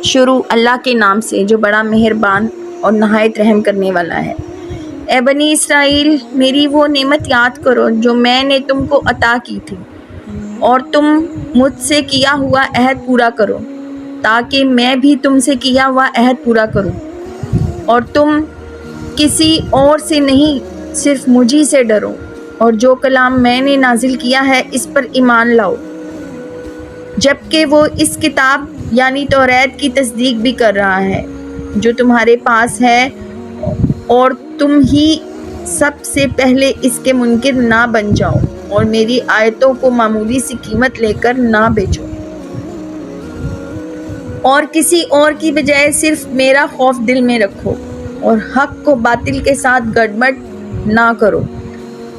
شروع اللہ کے نام سے جو بڑا مہربان اور نہایت رحم کرنے والا ہے۔ اے بنی اسرائیل، میری وہ نعمت یاد کرو جو میں نے تم کو عطا کی تھی، اور تم مجھ سے کیا ہوا عہد پورا کرو تاکہ میں بھی تم سے کیا ہوا عہد پورا کروں، اور تم کسی اور سے نہیں صرف مجھی سے ڈرو، اور جو کلام میں نے نازل کیا ہے اس پر ایمان لاؤ، جبکہ وہ اس کتاب یعنی توریت کی تصدیق بھی کر رہا ہے جو تمہارے پاس ہے، اور تم ہی سب سے پہلے اس کے منکر نہ بن جاؤ اور میری آیتوں کو معمولی سی قیمت لے کر نہ بیچو، اور کسی اور کی بجائے صرف میرا خوف دل میں رکھو، اور حق کو باطل کے ساتھ گڑبڑ نہ کرو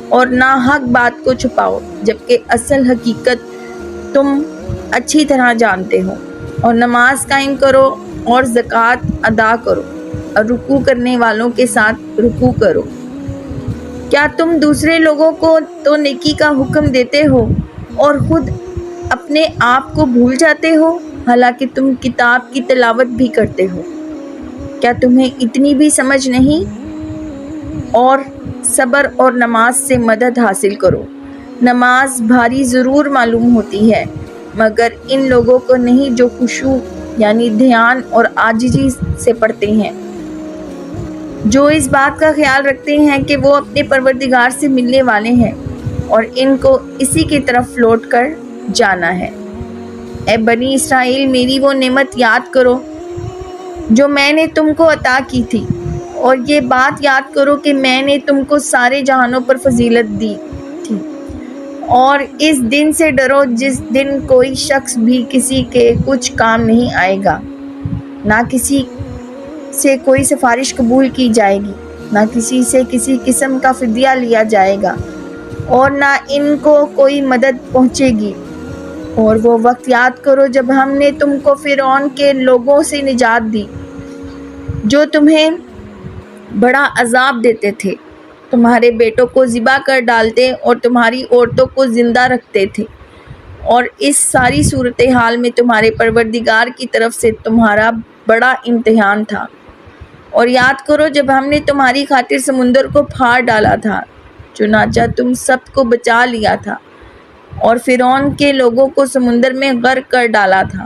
اور نہ حق بات کو چھپاؤ، جبکہ اصل حقیقت تم اچھی طرح جانتے ہو، اور نماز قائم کرو اور زکوٰۃ ادا کرو اور رکوع کرنے والوں کے ساتھ رکوع کرو۔ کیا تم دوسرے لوگوں کو تو نیکی کا حکم دیتے ہو اور خود اپنے آپ کو بھول جاتے ہو، حالانکہ تم کتاب کی تلاوت بھی کرتے ہو؟ کیا تمہیں اتنی بھی سمجھ نہیں؟ اور صبر اور نماز سے مدد حاصل کرو۔ نماز بھاری ضرور معلوم ہوتی ہے، مگر ان لوگوں کو نہیں جو خشوع یعنی دھیان اور عاجزی سے پڑھتے ہیں، جو اس بات کا خیال رکھتے ہیں کہ وہ اپنے پروردگار سے ملنے والے ہیں اور ان کو اسی کی طرف لوٹ کر جانا ہے۔ اے بنی اسرائیل، میری وہ نعمت یاد کرو جو میں نے تم کو عطا کی تھی، اور یہ بات یاد کرو کہ میں نے تم کو سارے جہانوں پر فضیلت دی تھی، اور اس دن سے ڈرو جس دن کوئی شخص بھی کسی کے کچھ کام نہیں آئے گا، نہ کسی سے کوئی سفارش قبول کی جائے گی، نہ کسی سے کسی قسم کا فدیہ لیا جائے گا، اور نہ ان کو کوئی مدد پہنچے گی۔ اور وہ وقت یاد کرو جب ہم نے تم کو فرعون کے لوگوں سے نجات دی جو تمہیں بڑا عذاب دیتے تھے، تمہارے بیٹوں کو ذبح کر ڈالتے اور تمہاری عورتوں کو زندہ رکھتے تھے، اور اس ساری صورتحال میں تمہارے پروردگار کی طرف سے تمہارا بڑا امتحان تھا۔ اور یاد کرو جب ہم نے تمہاری خاطر سمندر کو پھاڑ ڈالا تھا، چنانچہ تم سب کو بچا لیا تھا، اور فرعون کے لوگوں کو سمندر میں غرق کر ڈالا تھا،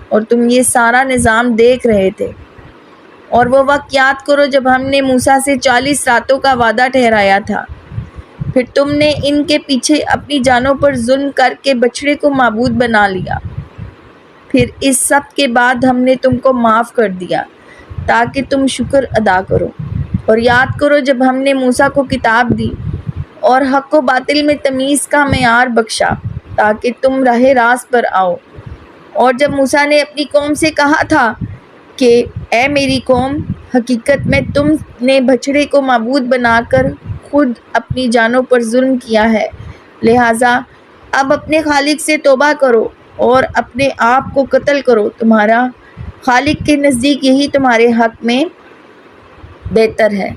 اور تم یہ سارا نظام دیکھ رہے تھے۔ اور وہ وقت یاد کرو جب ہم نے موسیٰ سے 40 راتوں کا وعدہ ٹھہرایا تھا، پھر تم نے ان کے پیچھے اپنی جانوں پر ظلم کر کے بچڑے کو معبود بنا لیا، پھر اس سب کے بعد ہم نے تم کو معاف کر دیا تاکہ تم شکر ادا کرو۔ اور یاد کرو جب ہم نے موسیٰ کو کتاب دی اور حق و باطل میں تمیز کا معیار بخشا تاکہ تم راہ راست پر آؤ، اور جب موسیٰ نے اپنی قوم سے کہا تھا کہ اے میری قوم، حقیقت میں تم نے بچڑے کو معبود بنا کر خود اپنی جانوں پر ظلم کیا ہے، لہٰذا اب اپنے خالق سے توبہ کرو اور اپنے آپ کو قتل کرو، تمہارا خالق کے نزدیک یہی تمہارے حق میں بہتر ہے۔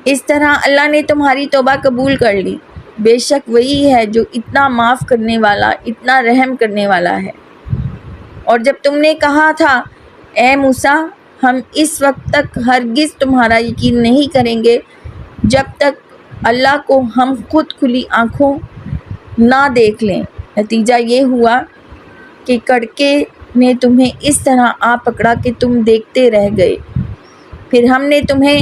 اس طرح اللہ نے تمہاری توبہ قبول کر لی، بے شک وہی ہے جو اتنا معاف کرنے والا، اتنا رحم کرنے والا ہے۔ اور جب تم نے کہا تھا اے موسیٰ، ہم اس وقت تک ہرگز تمہارا یقین نہیں کریں گے جب تک اللہ کو ہم خود کھلی آنکھوں نہ دیکھ لیں، نتیجہ یہ ہوا کہ کڑکے نے تمہیں اس طرح آ پکڑا کہ تم دیکھتے رہ گئے، پھر ہم نے تمہیں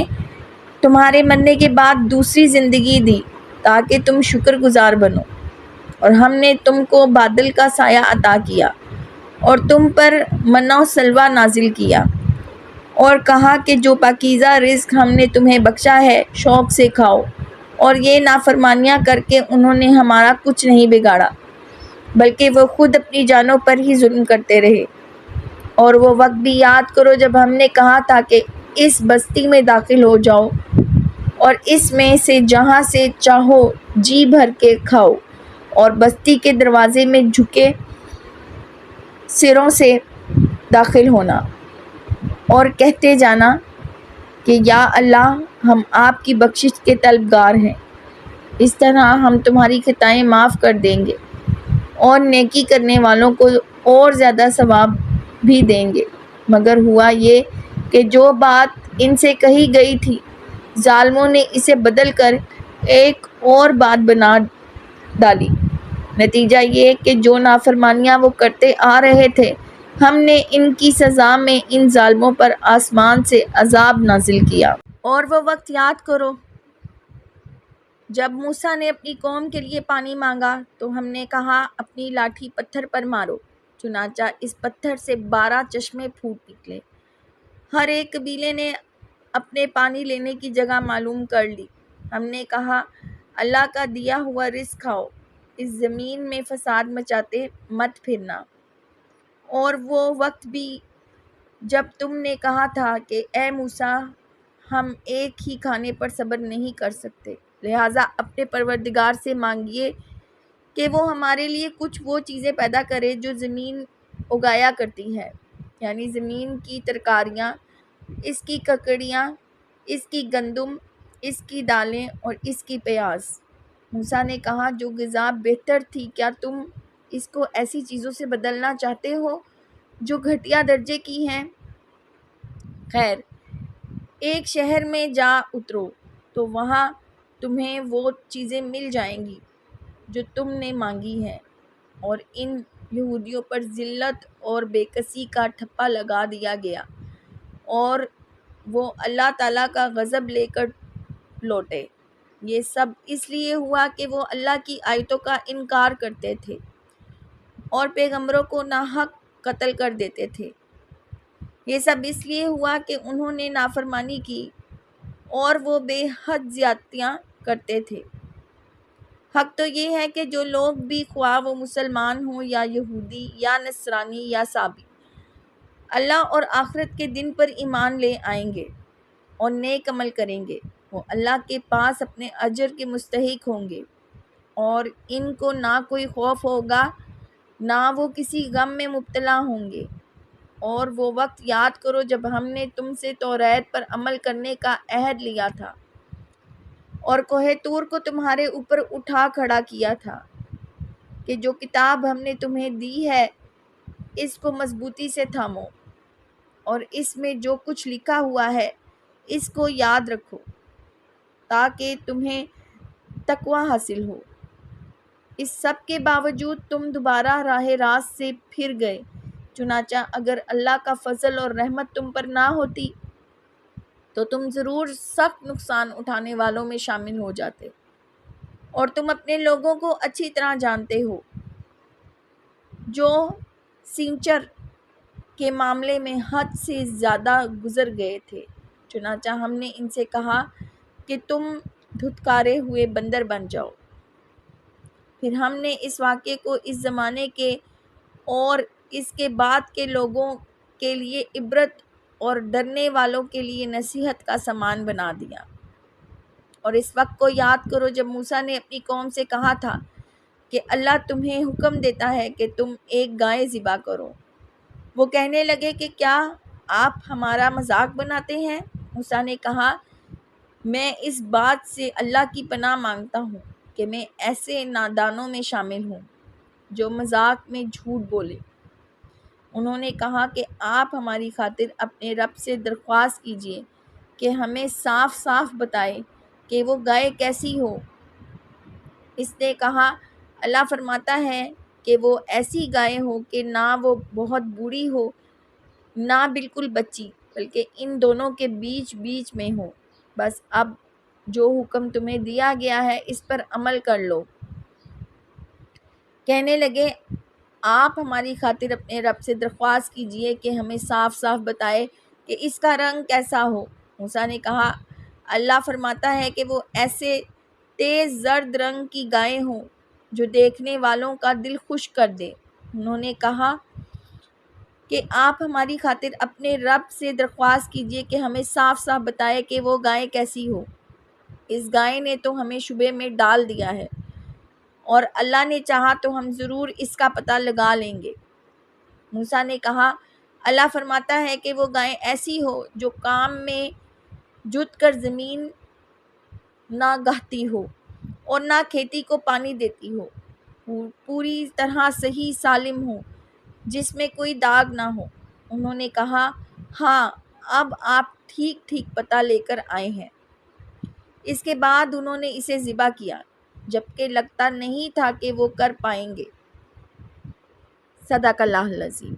تمہارے مرنے کے بعد دوسری زندگی دی تاکہ تم شکر گزار بنو، اور ہم نے تم کو بادل کا سایہ عطا کیا اور تم پر منّا و سلویٰ نازل کیا، اور کہا کہ جو پاکیزہ رزق ہم نے تمہیں بخشا ہے شوق سے کھاؤ، اور یہ نافرمانیاں کر کے انہوں نے ہمارا کچھ نہیں بگاڑا بلکہ وہ خود اپنی جانوں پر ہی ظلم کرتے رہے۔ اور وہ وقت بھی یاد کرو جب ہم نے کہا تھا کہ اس بستی میں داخل ہو جاؤ اور اس میں سے جہاں سے چاہو جی بھر کے کھاؤ، اور بستی کے دروازے میں جھکے سروں سے داخل ہونا اور کہتے جانا کہ یا اللہ، ہم آپ کی بخشش کے طلبگار ہیں، اس طرح ہم تمہاری خطائیں معاف کر دیں گے اور نیکی کرنے والوں کو اور زیادہ ثواب بھی دیں گے، مگر ہوا یہ کہ جو بات ان سے کہی گئی تھی ظالموں نے اسے بدل کر ایک اور بات بنا ڈالی۔ نتیجہ یہ کہ جو نافرمانیاں وہ کرتے آ رہے تھے ہم نے ان کی سزا میں ان ظالموں پر آسمان سے عذاب نازل کیا۔ اور وہ وقت یاد کرو جب موسیٰ نے اپنی قوم کے لیے پانی مانگا تو ہم نے کہا اپنی لاٹھی پتھر پر مارو، چنانچہ اس پتھر سے 12 چشمے پھوٹ نکلے۔ ہر ایک قبیلے نے اپنے پانی لینے کی جگہ معلوم کر لی۔ ہم نے کہا اللہ کا دیا ہوا رزق کھاؤ، اس زمین میں فساد مچاتے مت پھرنا۔ اور وہ وقت بھی جب تم نے کہا تھا کہ اے موسیٰ ہم ایک ہی کھانے پر صبر نہیں کر سکتے، لہٰذا اپنے پروردگار سے مانگیے کہ وہ ہمارے لیے کچھ وہ چیزیں پیدا کرے جو زمین اگایا کرتی ہے، یعنی زمین کی ترکاریاں، اس کی ککڑیاں، اس کی گندم، اس کی دالیں اور اس کی پیاز۔ موسیٰ نے کہا جو غذا بہتر تھی کیا تم اس کو ایسی چیزوں سے بدلنا چاہتے ہو جو گھٹیا درجے کی ہیں؟ خیر، ایک شہر میں جا اترو تو وہاں تمہیں وہ چیزیں مل جائیں گی جو تم نے مانگی ہیں۔ اور ان یہودیوں پر ذلت اور بے کسی کا ٹھپا لگا دیا گیا اور وہ اللہ تعالیٰ کا غضب لے کر لوٹے۔ یہ سب اس لیے ہوا کہ وہ اللہ کی آیتوں کا انکار کرتے تھے اور پیغمبروں کو ناحق قتل کر دیتے تھے۔ یہ سب اس لیے ہوا کہ انہوں نے نافرمانی کی اور وہ بے حد زیادتیاں کرتے تھے۔ حق تو یہ ہے کہ جو لوگ بھی خواہ وہ مسلمان ہوں یا یہودی یا نصرانی یا سابی، اللہ اور آخرت کے دن پر ایمان لے آئیں گے اور نیک عمل کریں گے، وہ اللہ کے پاس اپنے اجر کے مستحق ہوں گے، اور ان کو نہ کوئی خوف ہوگا نہ وہ کسی غم میں مبتلا ہوں گے۔ اور وہ وقت یاد کرو جب ہم نے تم سے توریت پر عمل کرنے کا عہد لیا تھا اور کوہ طور کو تمہارے اوپر اٹھا کھڑا کیا تھا کہ جو کتاب ہم نے تمہیں دی ہے اس کو مضبوطی سے تھامو اور اس میں جو کچھ لکھا ہوا ہے اس کو یاد رکھو تاکہ تمہیں تقوی حاصل ہو۔ اس سب کے باوجود تم دوبارہ راہ راست سے پھر گئے، چنانچہ اگر اللہ کا فضل اور رحمت تم پر نہ ہوتی تو تم ضرور سخت نقصان اٹھانے والوں میں شامل ہو جاتے۔ اور تم اپنے لوگوں کو اچھی طرح جانتے ہو جو سینچر کے معاملے میں حد سے زیادہ گزر گئے تھے، چنانچہ ہم نے ان سے کہا کہ تم دھتکارے ہوئے بندر بن جاؤ۔ پھر ہم نے اس واقعے کو اس زمانے کے اور اس کے بعد کے لوگوں کے لیے عبرت اور ڈرنے والوں کے لیے نصیحت کا سامان بنا دیا۔ اور اس وقت کو یاد کرو جب موسیٰ نے اپنی قوم سے کہا تھا کہ اللہ تمہیں حکم دیتا ہے کہ تم ایک گائے ذبح کرو۔ وہ کہنے لگے کہ کیا آپ ہمارا مذاق بناتے ہیں؟ موسیٰ نے کہا میں اس بات سے اللہ کی پناہ مانگتا ہوں کہ میں ایسے نادانوں میں شامل ہوں جو مذاق میں جھوٹ بولے۔ انہوں نے کہا کہ آپ ہماری خاطر اپنے رب سے درخواست کیجیے کہ ہمیں صاف صاف بتائے کہ وہ گائے کیسی ہو۔ اس نے کہا اللہ فرماتا ہے کہ وہ ایسی گائے ہو کہ نہ وہ بہت بوڑھی ہو نہ بالکل بچی، بلکہ ان دونوں کے بیچ بیچ میں ہو۔ بس اب جو حکم تمہیں دیا گیا ہے اس پر عمل کر لو۔ کہنے لگے آپ ہماری خاطر اپنے رب سے درخواست کیجیے کہ ہمیں صاف صاف بتائے کہ اس کا رنگ کیسا ہو۔ موسیٰ نے کہا اللہ فرماتا ہے کہ وہ ایسے تیز زرد رنگ کی گائے ہوں جو دیکھنے والوں کا دل خوش کر دے۔ انہوں نے کہا کہ آپ ہماری خاطر اپنے رب سے درخواست کیجیے کہ ہمیں صاف صاف بتائے کہ وہ گائے کیسی ہو۔ اس گائے نے تو ہمیں شبے میں ڈال دیا ہے اور اللہ نے چاہا تو ہم ضرور اس کا پتہ لگا لیں گے۔ موسیٰ نے کہا اللہ فرماتا ہے کہ وہ گائے ایسی ہو جو کام میں جت کر زمین نہ گہتی ہو اور نہ کھیتی کو پانی دیتی ہو، پوری طرح صحیح سالم ہو، جس میں کوئی داغ نہ ہو۔ انہوں نے کہا، ہاں اب آپ ٹھیک ٹھیک پتہ لے کر آئے ہیں۔ اس کے بعد انہوں نے اسے ذبح کیا، جبکہ لگتا نہیں تھا کہ وہ کر پائیں گے۔ صدق اللہ العظیم۔